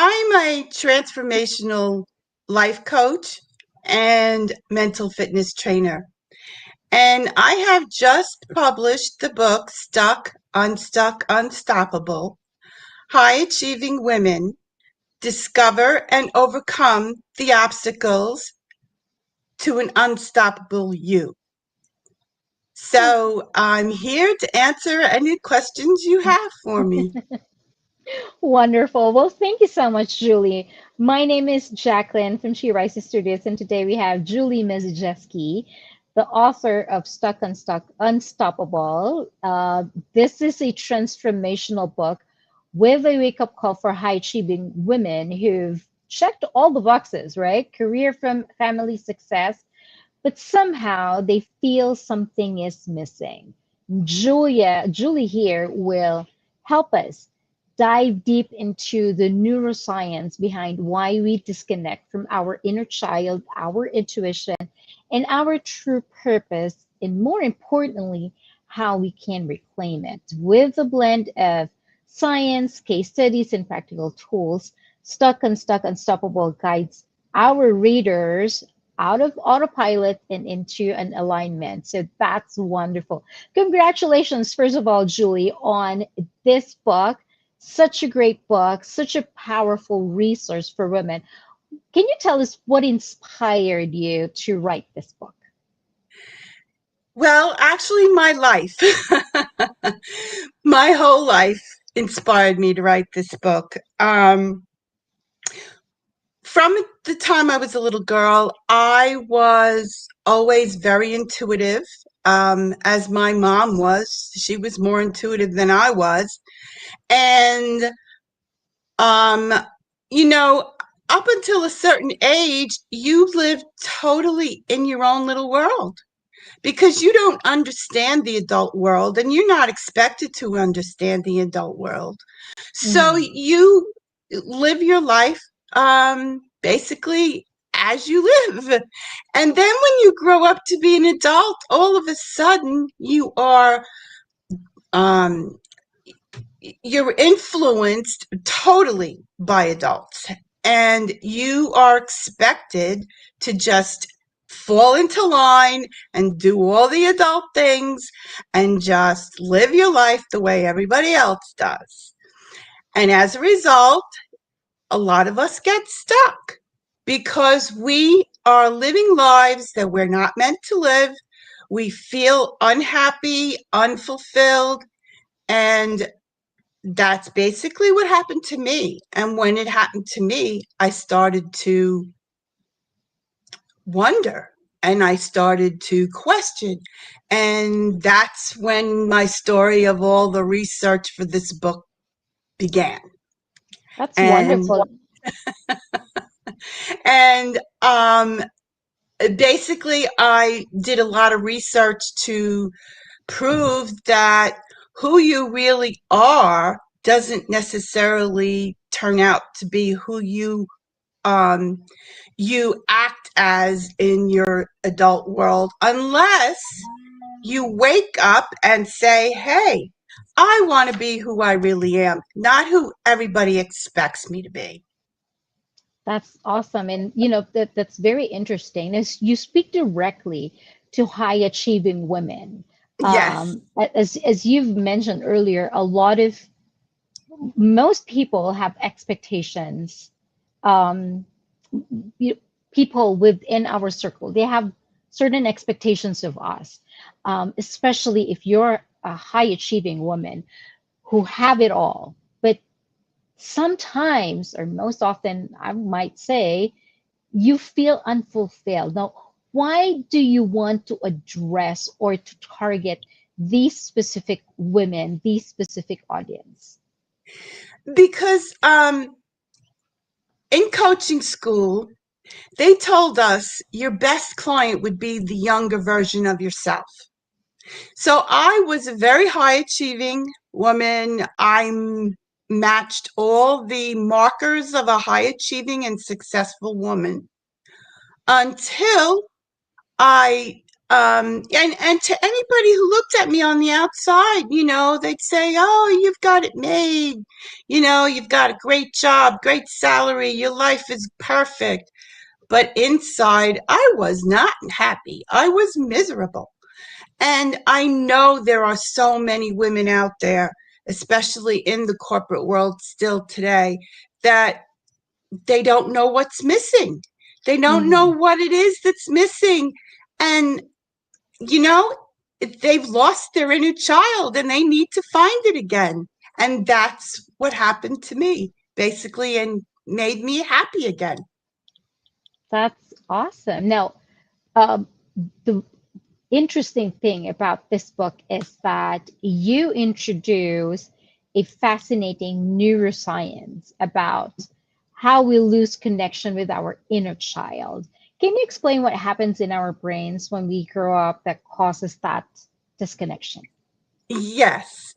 I'm a transformational life coach and mental fitness trainer. And I have just published the book Unstuck, Unstoppable: High Achieving Women Discover and Overcome the Obstacles to an Unstoppable You. So I'm here to answer any questions you have for me. Wonderful. Well, thank you so much, Julie. My name is Jacqueline from She Rises Studios, and today we have Julie Miezejeski, the author of Unstoppable. This is a transformational book with a wake-up call for high-achieving women who've checked all the boxes, right? Career from family success, but somehow they feel something is missing. Julie here will help us dive deep into the neuroscience behind why we disconnect from our inner child, our intuition, and our true purpose, and more importantly, how we can reclaim it. With a blend of science, case studies, and practical tools, Unstuck, Unstoppable guides our readers out of autopilot and into an alignment. So that's wonderful. Congratulations, first of all, Julie, on this book. Such a great book, such a powerful resource for women. Can you tell us what inspired you to write this book? Well, actually, my life, my whole life inspired me to write this book. From the time I was a little girl, I was always very intuitive, as my mom was. She was more intuitive than I was. And, um, you know, up until a certain age, you live totally in your own little world because you don't understand the adult world and you're not expected to understand the adult world. So Mhm. you live your life basically as you live. And then when you grow up to be an adult, all of a sudden um, you're influenced totally by adults, and you are expected to just fall into line and do all the adult things and just live your life the way everybody else does. And as a result, a lot of us get stuck because we are living lives that we're not meant to live. We feel unhappy, unfulfilled, and that's basically what happened to me. And when it happened to me, I started to wonder and I started to question. And that's when my story of all the research for this book began. That's And wonderful. and basically I did a lot of research to prove that who you really are doesn't necessarily turn out to be who um, you act as in your adult world unless you wake up and say, hey, I want to be who I really am, not who everybody expects me to be. That's awesome. And that's very interesting. As you speak directly to high achieving women. Yes. As you've mentioned earlier, a lot of most people have expectations. Um, you, People within our circle, they have certain expectations of us, especially if you're a high achieving woman who have it all. But sometimes, or most often, I might say, you feel unfulfilled. Now, why do you want to address or to target these specific women, these specific audience? Because in coaching school, they told us your best client would be the younger version of yourself. So I was a very high achieving woman. I matched all the markers of a high achieving and successful woman until I And to anybody who looked at me on the outside, they'd say, "Oh, you've got it made. You've got a great job, great salary, your life is perfect." But inside, I was not happy. I was miserable. And I know there are so many women out there, especially in the corporate world still today, that they don't know what's missing. They don't know Mhm. what it is that's missing. And, you know, they've lost their inner child and they need to find it again. And that's what happened to me, basically, and made me happy again. That's awesome. Now, um, the interesting thing about this book is that you introduce a fascinating neuroscience about how we lose connection with our inner child. Can you explain what happens in our brains when we grow up that causes that disconnection? Yes.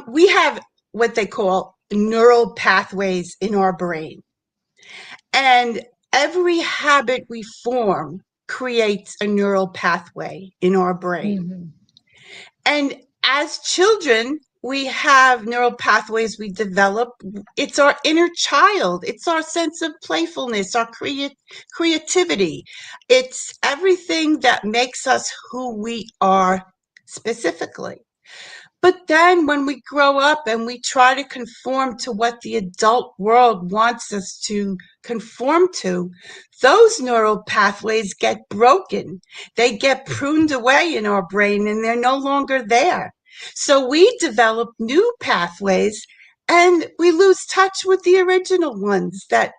We have what they call neural pathways in our brain. And every habit we form creates a neural pathway in our brain. Hmm. And as children, we have neural pathways we develop. It's our inner child. It's our sense of playfulness, our creativity. It's everything that makes us who we are specifically. But then when we grow up and we try to conform to what the adult world wants us to conform to, those neural pathways get broken. They get pruned away in our brain and they're no longer there. So we develop new pathways and we lose touch with the original ones that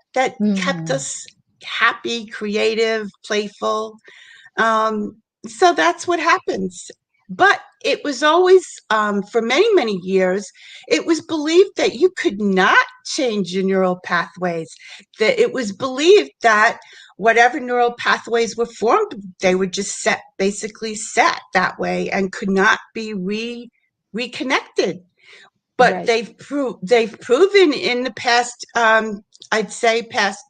kept Hmm. us happy, creative, playful. So that's what happens. But it was always, for many, many years, it was believed that you could not change your neural pathways. That it was believed that whatever neural pathways were formed, they were just basically set that way and could not be reconnected. But Right. they've proven in the past, I'd say past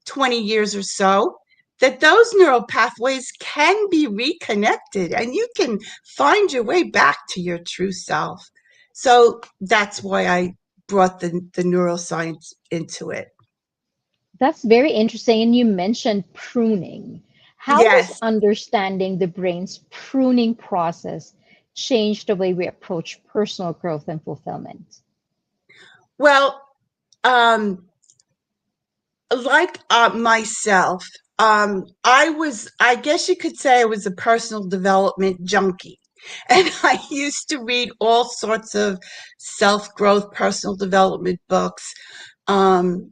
20 years or so, that those neural pathways can be reconnected and you can find your way back to your true self. So that's why I brought the neuroscience into it. That's very interesting. And you mentioned pruning. How does Yes. understanding the brain's pruning process change the way we approach personal growth and fulfillment? Well, um, like myself, I guess you could say I was a personal development junkie. And I used to read all sorts of self growth, personal development books. Um,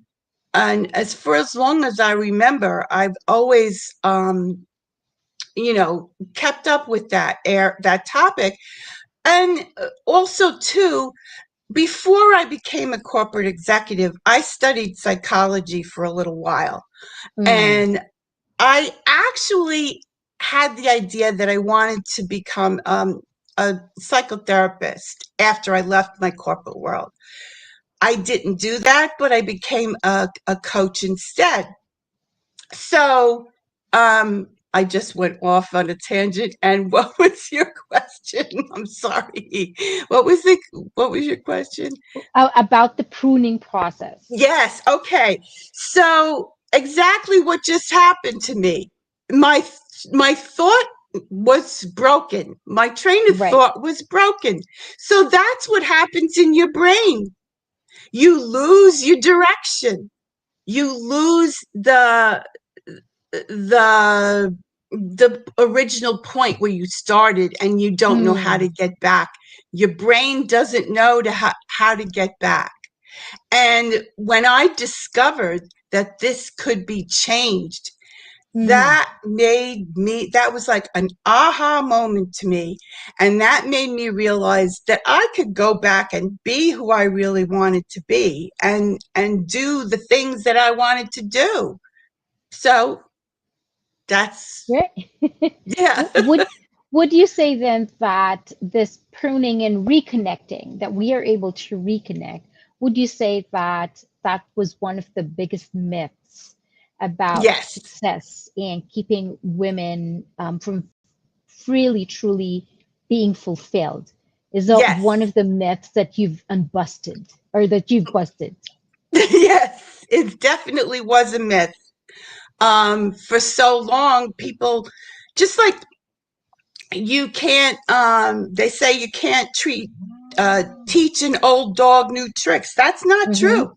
and for as long as I remember, I've always, kept up with that topic. And also, too, before I became a corporate executive, I studied psychology for a little while. Mm, And I actually had the idea that I wanted to become a psychotherapist after I left my corporate world. I didn't do that, but I became a coach instead. So I just went off on a tangent. And what was your question? I'm sorry. What was your question? about the pruning process. Yes. Okay. So exactly what just happened to me. My my thought was broken. My train of Right. thought was broken. So that's what happens in your brain. You lose your direction. You lose the original point where you started and you don't know how to Mm, get back. Your brain doesn't know how to get back. And when I discovered that this could be changed, mm. that was like an aha moment to me. And that made me realize that I could go back and be who I really wanted to be and do the things that I wanted to do. So that's, Right. yeah. Would you say then that this pruning and reconnecting, that we are able to reconnect, would you say that that was one of the biggest myths about Yes. success and keeping women from freely, truly being fulfilled. Is that one Yes. of the myths that you've unbusted or that you've busted? Yes, it definitely was a myth. For so long, people just like you can't, they say you can't teach an old dog new tricks. That's not Mm-hmm. true.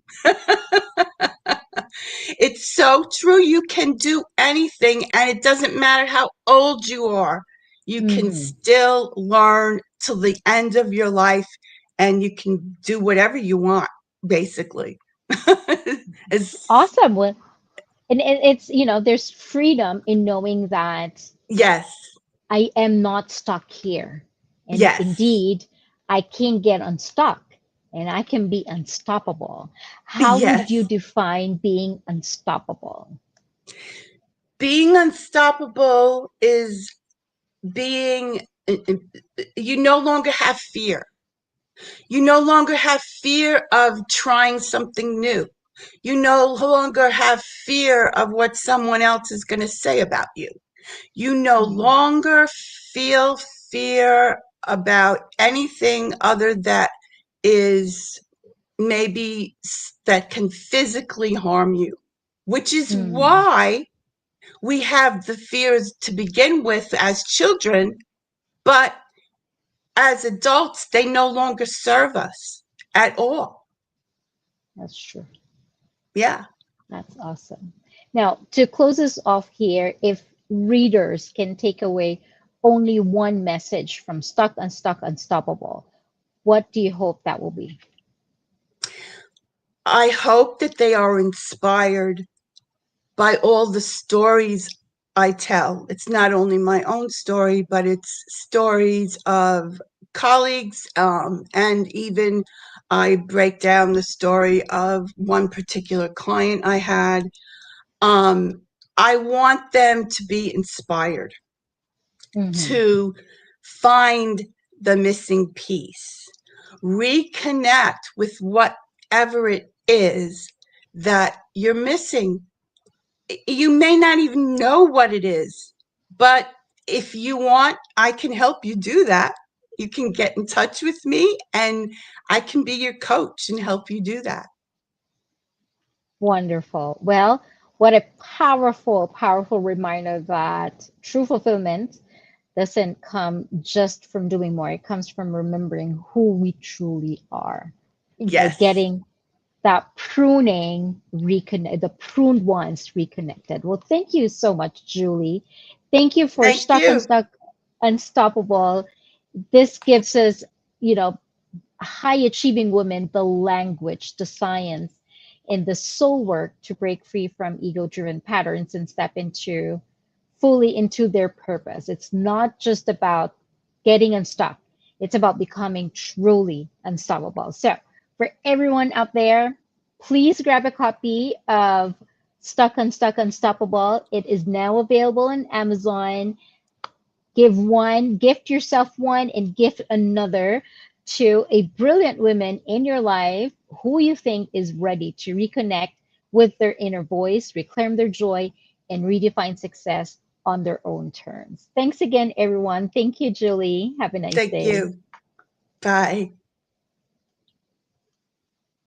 It's so true. You can do anything, and it doesn't matter how old you are. You can Mm-hmm. still learn till the end of your life, and you can do whatever you want, basically. It's, Awesome. Well, and it's, there's freedom in knowing that yes, I am not stuck here. And yes, indeed, I can get unstuck and I can be unstoppable. How would you yes. define being unstoppable? Being unstoppable is being, you no longer have fear. You no longer have fear of trying something new. You no longer have fear of what someone else is going to say about you. You no Mm, longer feel fear about anything other that is maybe that can physically harm you, which is mm, why we have the fears to begin with as children, but as adults, they no longer serve us at all. that's true. Yeah. That's awesome. Now, to close us off here, if readers can take away only one message from Stuck, Unstuck, Unstoppable, what do you hope that will be? I hope that they are inspired by all the stories I tell. It's not only my own story, but it's stories of colleagues, and even I break down the story of one particular client I had. Um, I want them to be inspired Hmm. to find the missing piece, reconnect with whatever it is that you're missing. You may not even know what it is, but if you want, I can help you do that. You can get in touch with me and I can be your coach and help you do that. Wonderful. Well, what a powerful, powerful reminder that true fulfillment doesn't come just from doing more. It comes from remembering who we truly are by Yes. getting that pruning reconnect, the pruned ones reconnected. Well, thank you so much, Julie. Thank you for Thank Stuck, you. Unstuck, Unstoppable. This gives us, you know, high achieving women the language, the science, and the soul work to break free from ego driven patterns and step into fully into their purpose. It's not just about getting unstuck, it's about becoming truly unstoppable. So, for everyone out there, please grab a copy of Stuck, Unstuck, Unstoppable. It is now available on Amazon. Give one, gift yourself one, and gift another to a brilliant woman in your life who you think is ready to reconnect with their inner voice, reclaim their joy, and redefine success on their own terms. Thanks again, everyone. Thank you, Julie. Have a nice Thank day. you. Bye.